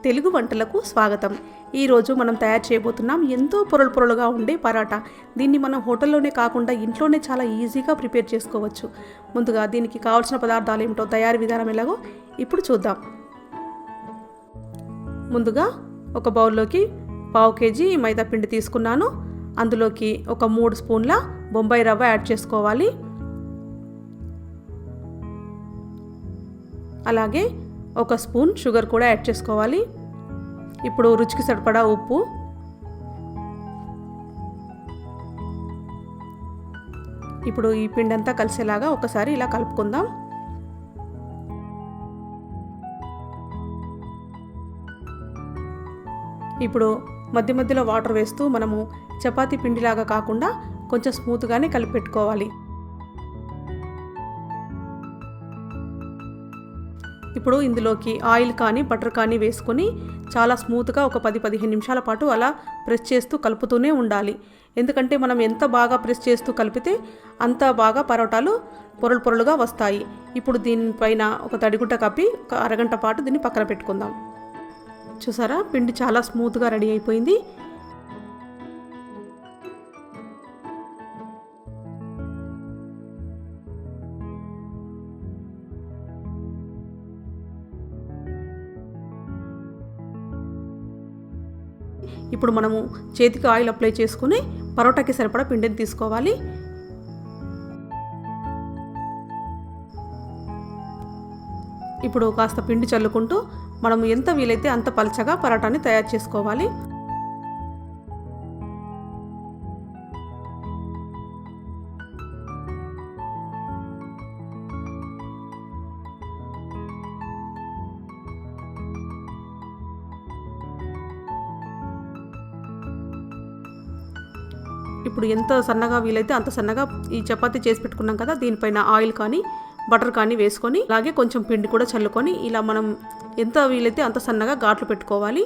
తెలుగు వంటలకు స్వాగతం. ఈరోజు మనం తయారు చేయబోతున్నాం ఎంతో పొరలుగా ఉండే పరాటా. దీన్ని మనం హోటల్లోనే కాకుండా ఇంట్లోనే చాలా ఈజీగా ప్రిపేర్ చేసుకోవచ్చు. ముందుగా దీనికి కావాల్సిన పదార్థాలు ఏమిటో, తయారీ విధానం ఎలాగో ఇప్పుడు చూద్దాం. ముందుగా ఒక బౌల్లోకి 1/2 kg మైదా పిండి తీసుకున్నాను. అందులోకి ఒక 3 స్పూన్ల బొంబాయి రవ్వ యాడ్ చేసుకోవాలి. అలాగే 1 స్పూన్ షుగర్ కూడా యాడ్ చేసుకోవాలి. ఇప్పుడు రుచికి సరిపడా ఉప్పు, ఇప్పుడు ఈ పిండి అంతా కలిసేలాగా ఒకసారి ఇలా కలుపుకుందాం. ఇప్పుడు మధ్య మధ్యలో వాటర్ వేస్తూ మనము చపాతీ పిండిలాగా కాకుండా కొంచెం స్మూత్గానే కలిపి పెట్టుకోవాలి. ఇప్పుడు ఇందులోకి ఆయిల్ కానీ బటర్ కానీ వేసుకొని చాలా స్మూత్గా ఒక 10-15 నిమిషాల పాటు అలా ప్రెస్ చేస్తూ కలుపుతూనే ఉండాలి. ఎందుకంటే మనం ఎంత బాగా ప్రెస్ చేస్తూ కలిపితే అంత బాగా పరోటాలు పొరలుగా వస్తాయి. ఇప్పుడు దీనిపైన ఒక తడిగుడ్డ కప్పి ఒక అరగంట పాటు దీన్ని పక్కన పెట్టుకుందాం. చూసారా, పిండి చాలా స్మూత్గా రెడీ అయిపోయింది. ఇప్పుడు మనము చేతికి ఆయిల్ అప్లై చేసుకుని పరోటాకి సరిపడా పిండిని తీసుకోవాలి. ఇప్పుడు కాస్త పిండి చల్లుకుంటూ మనము ఎంత వీలైతే అంత పలచగా పరోటాని తయారు చేసుకోవాలి. ఇప్పుడు ఎంత సన్నగా వీలైతే అంత సన్నగా ఈ చపాతీ చేసి పెట్టుకున్నాం కదా, దీనిపైన ఆయిల్ కానీ బటర్ కానీ వేసుకొని అలాగే కొంచెం పిండి కూడా చల్లుకొని ఇలా మనం ఎంత వీలైతే అంత సన్నగా ఘాట్లు పెట్టుకోవాలి.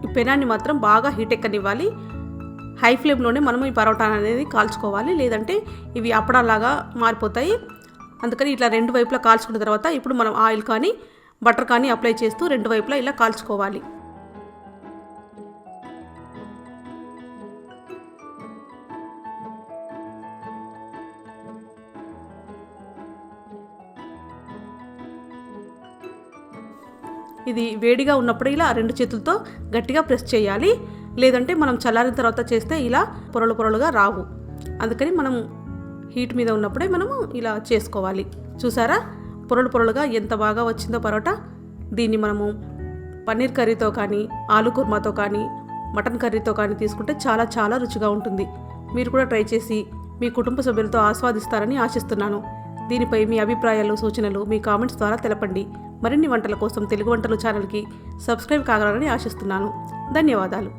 ఈ పెనాన్ని మాత్రం బాగా హీట్ ఎక్కనివ్వాలి. హై ఫ్లేమ్లోనే మనం ఈ పరోటా అనేది కాల్చుకోవాలి, లేదంటే ఇవి అప్పడాలాగా మారిపోతాయి. అందుకని ఇట్లా 2 వైపులా కాల్చుకున్న తర్వాత ఇప్పుడు మనం ఆయిల్ కానీ బటర్ కానీ అప్లై చేస్తూ 2 వైపులా ఇలా కాల్చుకోవాలి. ఇది వేడిగా ఉన్నప్పుడు ఇలా 2 చేతులతో గట్టిగా ప్రెస్ చేయాలి, లేదంటే మనం చల్లారిన తర్వాత చేస్తే ఇలా పొరలుగా రావు. అందుకని మనం హీట్ మీద ఉన్నప్పుడే మనము ఇలా చేసుకోవాలి. చూసారా, పొరలుగా ఎంత బాగా వచ్చిందో పరోటా. దీన్ని మనము పన్నీర్ కర్రీతో కానీ ఆలు కుర్మాతో కానీ మటన్ కర్రీతో కానీ తీసుకుంటే చాలా చాలా రుచిగా ఉంటుంది. మీరు కూడా ట్రై చేసి మీ కుటుంబ సభ్యులతో ఆస్వాదిస్తారని ఆశిస్తున్నాను. దీనిపై మీ అభిప్రాయాలు, సూచనలు మీ కామెంట్స్ ద్వారా తెలపండి. మరిన్ని వంటల కోసం తెలుగు వంటలు ఛానల్కి సబ్స్క్రైబ్ కాగలరని ఆశిస్తున్నాను. ధన్యవాదాలు.